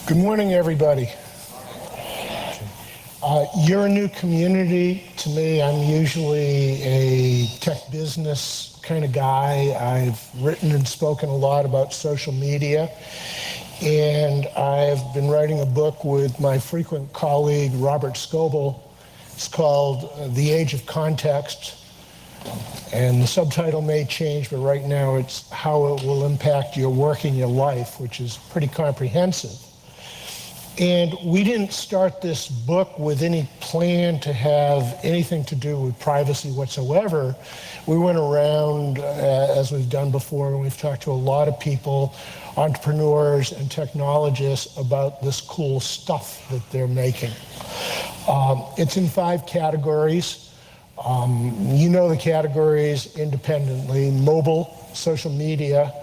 Good morning, everybody. You're a new community to me. I'm usually a tech business kind of guy. I've written and spoken a lot about social media, and I've been writing a book with my frequent colleague, Robert Scoble. It's called The Age of Context, and the subtitle may change, but right now it's How It Will Impact Your Work and Your Life, which is pretty comprehensive. And we didn't start this book with any plan to have anything to do with privacy whatsoever. We went around, as we've done before, and we've talked to a lot of people, entrepreneurs and technologists, about this cool stuff that they're making. It's in 5 categories. You know the categories independently: mobile, social media,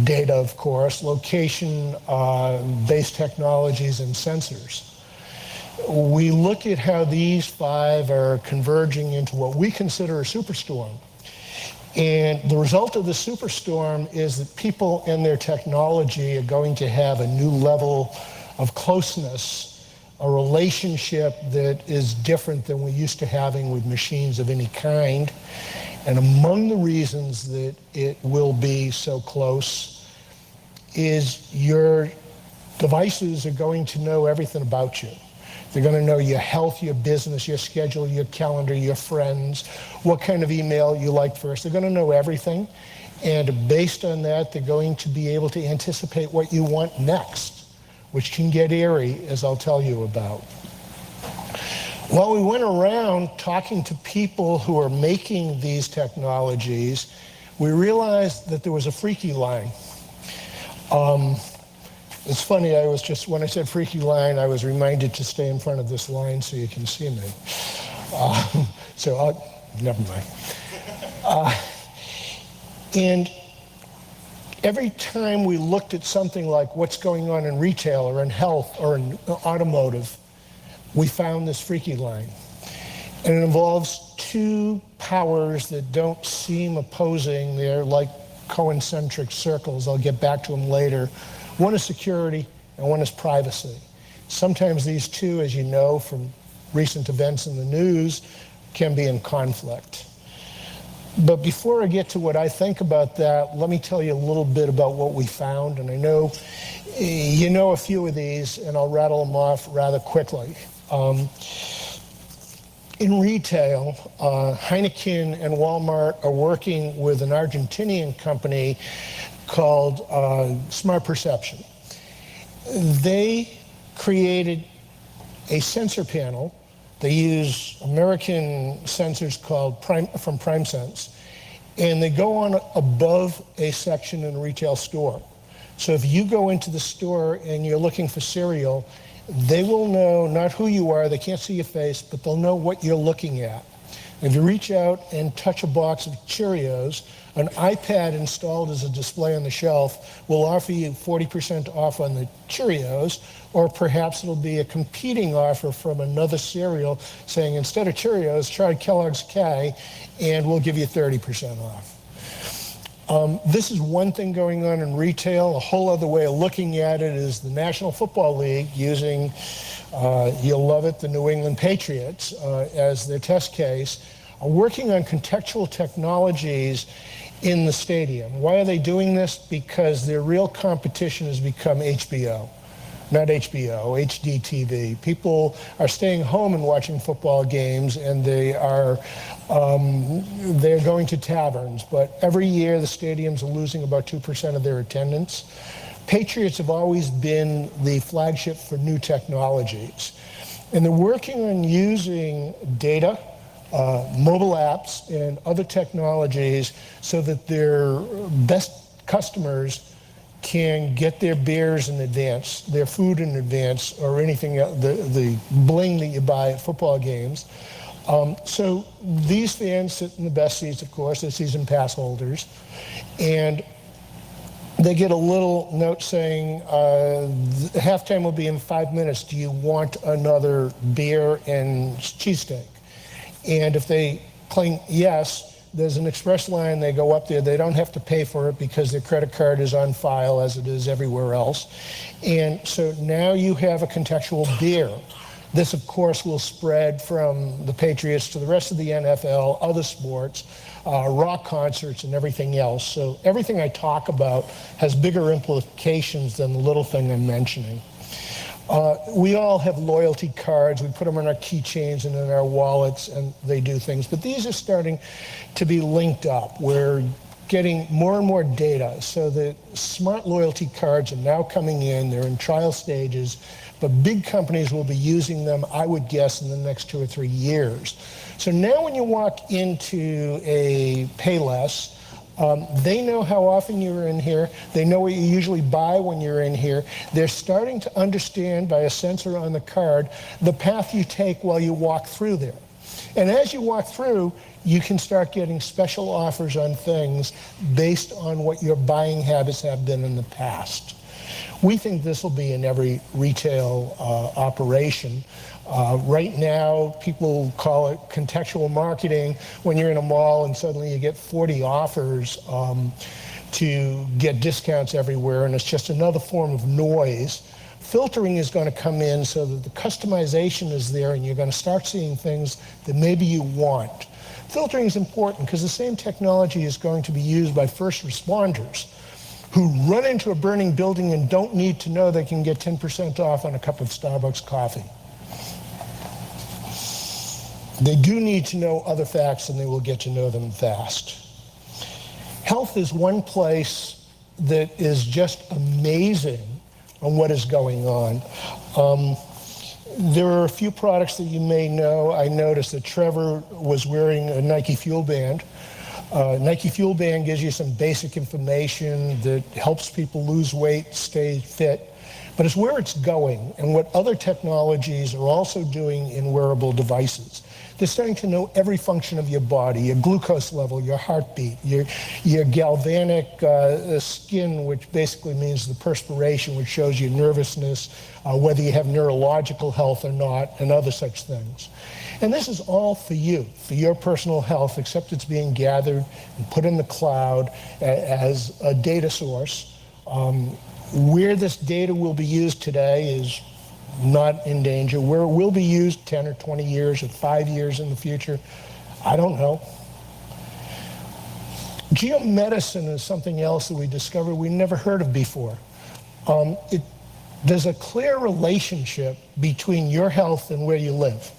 data, of course, location-based technologies, and sensors. We look at how these 5 are converging into what we consider a superstorm. And the result of the superstorm is that people and their technology are going to have a new level of closeness, a relationship that is different than we're used to having with machines of any kind. And among the reasons that it will be so close is your devices are going to know everything about you. They're going to know your health, your business, your schedule, your calendar, your friends, what kind of email you like first. They're going to know everything. And based on that, they're going to be able to anticipate what you want next, which can get eerie, as I'll tell you about. Well, we went around talking to people who are making these technologies. We realized that there was a freaky line. It's funny, when I said freaky line, I was reminded to stay in front of this line so you can see me. Never mind. And every time we looked at something like what's going on in retail or in health or in automotive, we found this freaky line. And it involves 2 powers that don't seem opposing. They're like concentric circles. I'll get back to them later. One is security and one is privacy. Sometimes these 2, as you know from recent events in the news, can be in conflict. But before I get to what I think about that, let me tell you a little bit about what we found. And I know you know a few of these, and I'll rattle them off rather quickly. In retail, Heineken and Walmart are working with an Argentinian company called Smart Perception. They created a sensor panel. They use American sensors called from PrimeSense, and they go on above a section in a retail store. So if you go into the store and you're looking for cereal, they will know not who you are, they can't see your face, but they'll know what you're looking at. If you reach out and touch a box of Cheerios, an iPad installed as a display on the shelf will offer you 40% off on the Cheerios, or perhaps it'll be a competing offer from another cereal saying, instead of Cheerios, try Kellogg's K, and we'll give you 30% off. This is one thing going on in retail. A whole other way of looking at it is the National Football League using, you'll love it, the New England Patriots as their test case, are working on contextual technologies in the stadium. Why are they doing this? Because their real competition has become HBO. Not HBO, HDTV. People are staying home and watching football games, and they're going to taverns. But every year, the stadiums are losing about 2% of their attendance. Patriots have always been the flagship for new technologies. And they're working on using data, mobile apps, and other technologies so that their best customers can get their beers in advance, their food in advance, or anything else, the bling that you buy at football games. So these fans sit in the best seats, of course, they're season pass holders, and they get a little note saying, halftime will be in 5 minutes, do you want another beer and cheesesteak? And if they claim yes, there's an express line, they go up there, they don't have to pay for it because their credit card is on file as it is everywhere else. And so now you have a contextual beer. This, of course, will spread from the Patriots to the rest of the NFL, other sports, rock concerts, and everything else. So everything I talk about has bigger implications than the little thing I'm mentioning. We all have loyalty cards. We put them on our keychains and in our wallets, and they do things. But these are starting to be linked up. We're getting more and more data. So the smart loyalty cards are now coming in. They're in trial stages. But big companies will be using them, I would guess, in the next 2 or 3 years. So now when you walk into a Payless, they know how often you're in here. They know what you usually buy when you're in here. They're starting to understand by a sensor on the card the path you take while you walk through there. And as you walk through, you can start getting special offers on things based on what your buying habits have been in the past. We think this will be in every retail operation. Right now, people call it contextual marketing when you're in a mall and suddenly you get 40 offers to get discounts everywhere, and it's just another form of noise. Filtering is going to come in so that the customization is there and you're going to start seeing things that maybe you want. Filtering is important because the same technology is going to be used by first responders who run into a burning building and don't need to know they can get 10% off on a cup of Starbucks coffee. They do need to know other facts, and they will get to know them fast. Health is one place that is just amazing on what is going on. There are a few products that you may know. I noticed that Trevor was wearing a Nike Fuel Band. Nike Fuel Band gives you some basic information that helps people lose weight, stay fit, but it's where it's going and what other technologies are also doing in wearable devices. They're starting to know every function of your body, your glucose level, your heartbeat, your galvanic skin, which basically means the perspiration, which shows your nervousness, whether you have neurological health or not, and other such things. And this is all for you, for your personal health, except it's being gathered and put in the cloud as a data source. Where this data will be used today is not in danger. Where it will be used 10 or 20 years or 5 years in the future, I don't know. Geomedicine is something else that we discovered we never heard of before. There's a clear relationship between your health and where you live.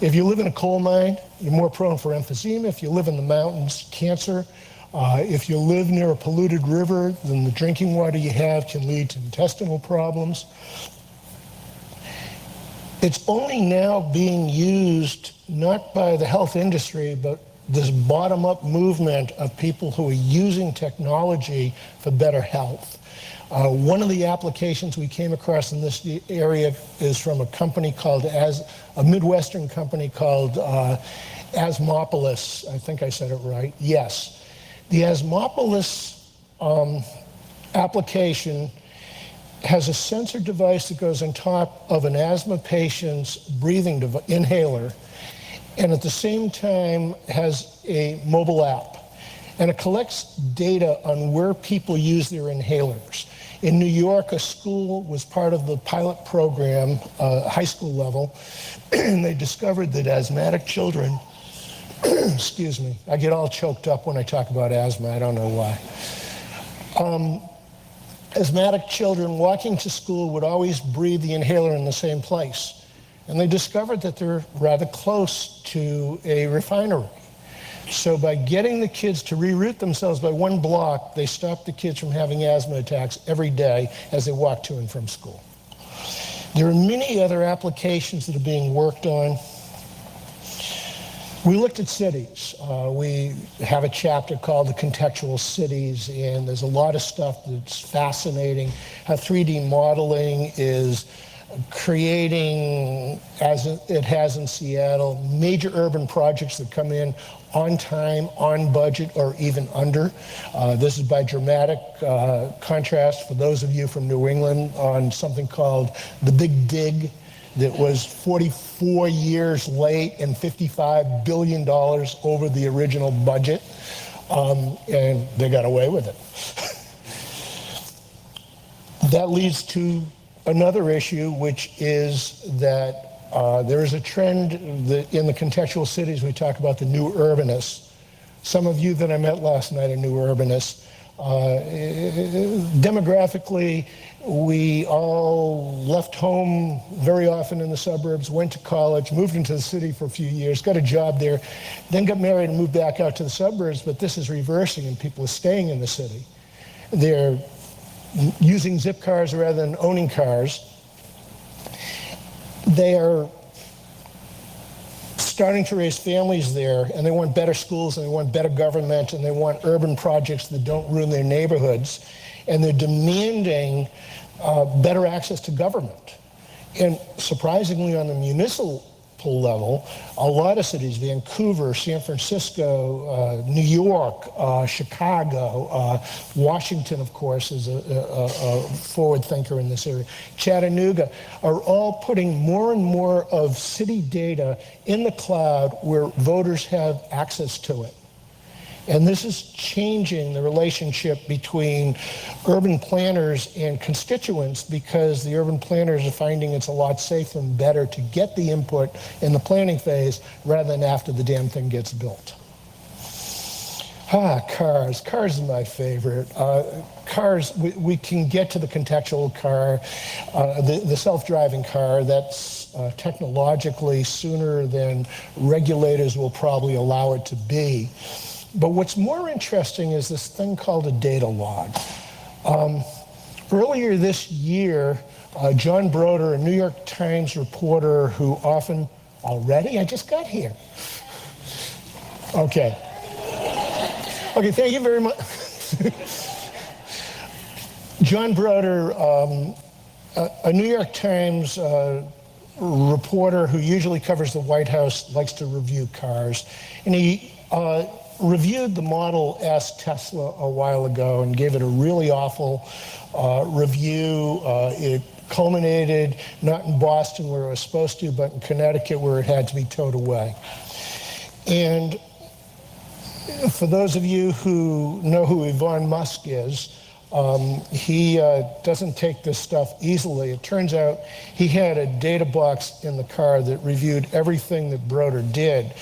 If you live in a coal mine, you're more prone for emphysema. If you live in the mountains, cancer. If you live near a polluted river, then the drinking water you have can lead to intestinal problems. It's only now being used not by the health industry, but this bottom-up movement of people who are using technology for better health. One of the applications we came across in this area is from a company called, a Midwestern company called Asmopolis. I think I said it right. Yes. The Asmopolis application has a sensor device that goes on top of an asthma patient's breathing inhaler, and at the same time has a mobile app. And it collects data on where people use their inhalers. In New York, a school was part of the pilot program, high school level, and they discovered that asthmatic children, excuse me, I get all choked up when I talk about asthma, I don't know why. Asthmatic children walking to school would always breathe the inhaler in the same place. And they discovered that they're rather close to a refinery. So by getting the kids to reroute themselves by 1 block, they stopped the kids from having asthma attacks every day as they walk to and from school. There are many other applications that are being worked on. We looked at cities. We have a chapter called The Contextual Cities, and there's a lot of stuff that's fascinating, how 3D modeling is creating, as it has in Seattle, major urban projects that come in on time, on budget, or even under. This is by dramatic contrast for those of you from New England on something called the Big Dig. that was 44 years late and $55 billion over the original budget, and they got away with it. That leads to another issue, which is that there is a trend in the contextual cities. We talk about the new urbanists. Some of you that I met last night are new urbanists. Demographically, we all left home very often in the suburbs, went to college, moved into the city for a few years, got a job there, then got married and moved back out to the suburbs. But this is reversing, and people are staying in the city. They're using zip cars rather than owning cars. They are starting to raise families there, and they want better schools, and they want better government, and they want urban projects that don't ruin their neighborhoods, and they're demanding better access to government. And surprisingly, on the municipal level, a lot of cities, Vancouver, San Francisco, New York, Chicago, Washington, of course, is a forward thinker in this area, Chattanooga, are all putting more and more of city data in the cloud where voters have access to it. And this is changing the relationship between urban planners and constituents, because the urban planners are finding it's a lot safer and better to get the input in the planning phase rather than after the damn thing gets built. Cars. Cars is my favorite. Cars, we can get to the contextual car, the self-driving car. That's technologically sooner than regulators will probably allow it to be. But what's more interesting is this thing called a data log. Earlier this year, John Broder, a New York Times reporter who often, already? I just got here. Okay, thank you very much. John Broder, a New York Times reporter who usually covers the White House, likes to review cars. And he reviewed the Model S Tesla a while ago and gave it a really awful review. It culminated not in Boston where it was supposed to, but in Connecticut where it had to be towed away. And for those of you who know who Elon Musk is, he doesn't take this stuff easily. It turns out he had a data box in the car that reviewed everything that Broder did.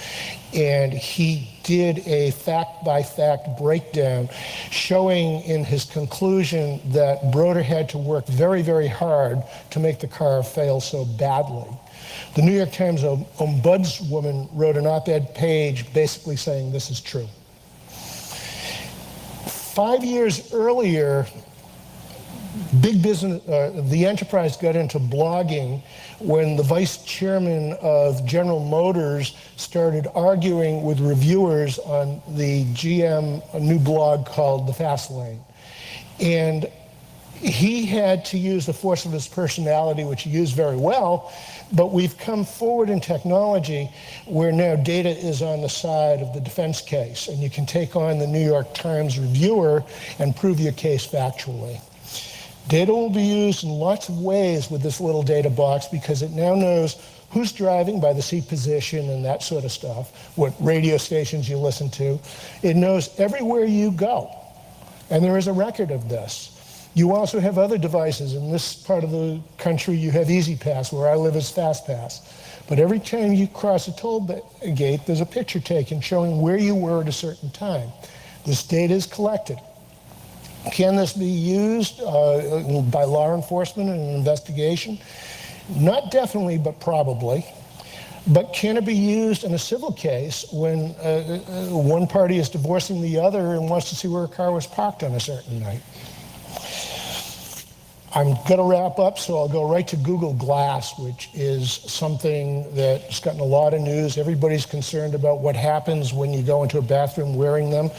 And he did a fact-by-fact breakdown showing in his conclusion that Broder had to work very, very hard to make the car fail so badly. The New York Times ombudswoman wrote an op-ed page basically saying this is true. 5 years earlier, big business, the enterprise got into blogging when the vice chairman of General Motors started arguing with reviewers on the GM new blog called The Fast Lane. And he had to use the force of his personality, which he used very well, but we've come forward in technology where now data is on the side of the defense case, and you can take on the New York Times reviewer and prove your case factually. Data will be used in lots of ways with this little data box because it now knows who's driving by the seat position and that sort of stuff, what radio stations you listen to. It knows everywhere you go, and there is a record of this. You also have other devices. In this part of the country, you have Easy Pass. Where I live is Fast Pass. But every time you cross a toll gate, there's a picture taken showing where you were at a certain time. This data is collected. Can this be used by law enforcement in an investigation? Not definitely, but probably. But can it be used in a civil case when one party is divorcing the other and wants to see where a car was parked on a certain night? I'm going to wrap up, so I'll go right to Google Glass, which is something that's gotten a lot of news. Everybody's concerned about what happens when you go into a bathroom wearing them.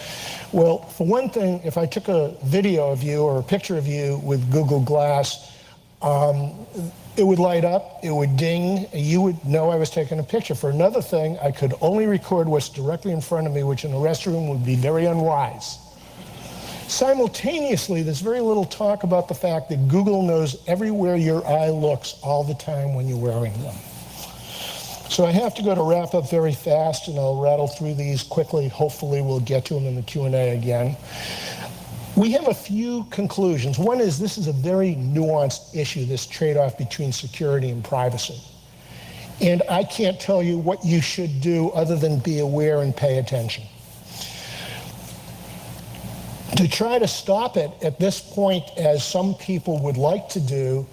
Well, for one thing, if I took a video of you or a picture of you with Google Glass, it would light up, it would ding, you would know I was taking a picture. For another thing, I could only record what's directly in front of me, which in a restroom would be very unwise. Simultaneously, there's very little talk about the fact that Google knows everywhere your eye looks all the time when you're wearing them. So I have to go to wrap up very fast, and I'll rattle through these quickly. Hopefully we'll get to them in the Q&A again. We have a few conclusions. One is this is a very nuanced issue, this trade-off between security and privacy. And I can't tell you what you should do other than be aware and pay attention. To try to stop it at this point, as some people would like to do,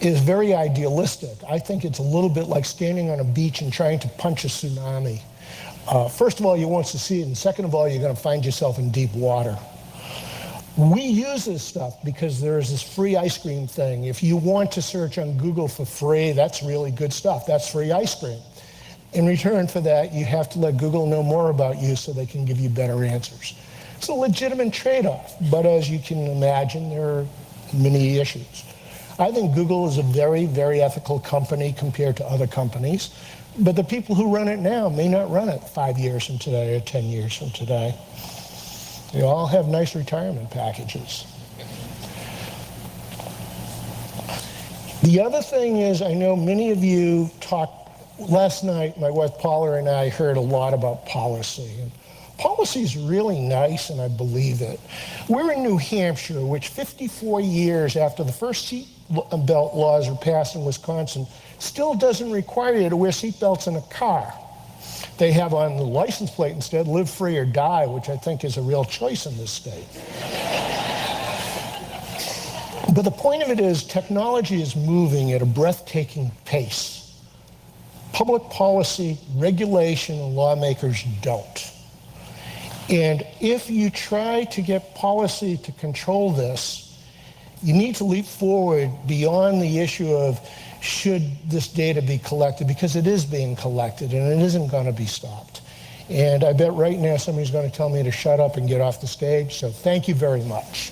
is very idealistic. I think it's a little bit like standing on a beach and trying to punch a tsunami. First of all, you won't succeed, and second of all, you're going to find yourself in deep water. We use this stuff because there's this free ice cream thing. If you want to search on Google for free, that's really good stuff. That's free ice cream. In return for that, you have to let Google know more about you so they can give you better answers. It's a legitimate trade-off, but as you can imagine, there are many issues. I think Google is a very, very ethical company compared to other companies, but the people who run it now may not run it 5 years from today or 10 years from today. They all have nice retirement packages. The other thing is, I know many of you talked, last night my wife Paula and I heard a lot about policy. And policy is really nice, and I believe it. We're in New Hampshire, which 54 years after the first seatbelt laws were passed in Wisconsin, still doesn't require you to wear seatbelts in a car. They have on the license plate instead, live free or die, which I think is a real choice in this state. But the point of it is, technology is moving at a breathtaking pace. Public policy, regulation, and lawmakers don't. And if you try to get policy to control this, you need to leap forward beyond the issue of should this data be collected, because it is being collected and it isn't going to be stopped. And I bet right now somebody's going to tell me to shut up and get off the stage, so thank you very much.